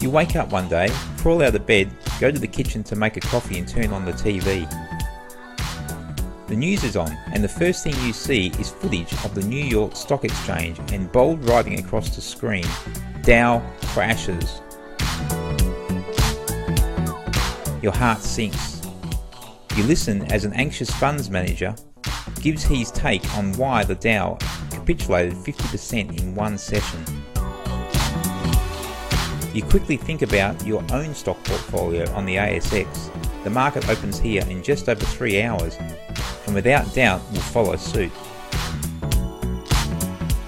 You wake up one day, crawl out of bed, go to the kitchen to make a coffee and turn on the TV. The news is on, and the first thing you see is footage of the New York Stock Exchange, and bold writing across the screen, Dow crashes. Your heart sinks. You listen as an anxious funds manager gives his take on why the Dow capitulated 50% in one session. You quickly think about your own stock portfolio on the ASX. The market opens here in just over 3 hours, and without doubt will follow suit.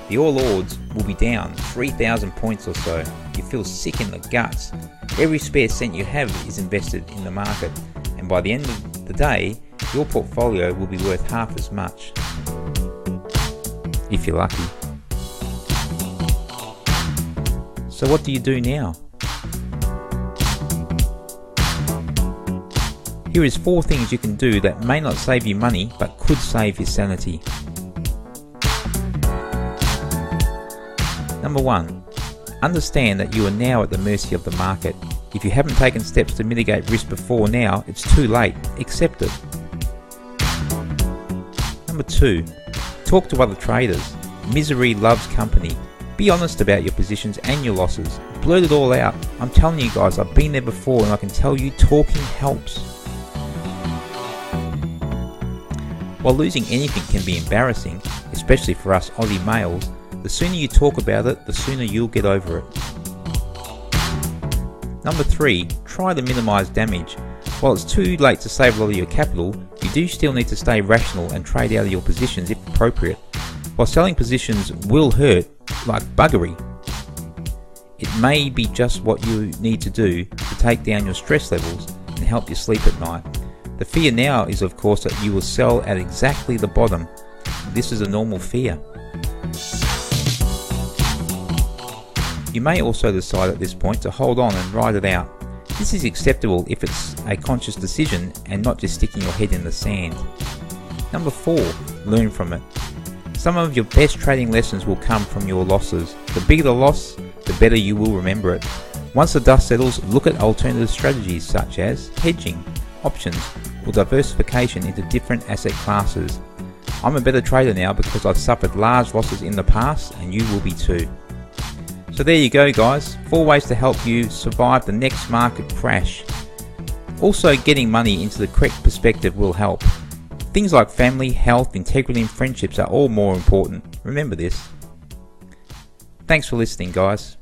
The All Ords will be down 3,000 points or so. You feel sick in the guts. Every spare cent you have is invested in the market, and by the end of the day, your portfolio will be worth half as much. If you're lucky. So what do you do now? Here is 4 things you can do that may not save you money but could save your sanity. Number 1. Understand that you are now at the mercy of the market. If you haven't taken steps to mitigate risk before now, it's too late. Accept it. Number 2. Talk to other traders. Misery loves company. Be honest about your positions and your losses. Blurt it all out. I'm telling you guys, I've been there before, and I can tell you talking helps. While losing anything can be embarrassing, especially for us Aussie males, the sooner you talk about it, the sooner you'll get over it. Number 3. Try to minimise damage. While it's too late to save a lot of your capital, you do still need to stay rational and trade out of your positions if appropriate. While selling positions will hurt like buggery, it may be just what you need to do to take down your stress levels and help you sleep at night. The fear now is, of course, that you will sell at exactly the bottom. This is a normal fear. You may also decide at this point to hold on and ride it out. This is acceptable if it's a conscious decision and not just sticking your head in the sand. Number 4. Learn from it. Some of your best trading lessons will come from your losses. The bigger the loss, the better you will remember it. Once the dust settles, look at alternative strategies such as hedging, options, or diversification into different asset classes. I'm a better trader now because I've suffered large losses in the past, and you will be too. So there you go guys, 4 ways to help you survive the next market crash. Also, getting money into the correct perspective will help. Things like family, health, integrity and friendships are all more important. Remember this. Thanks for listening guys.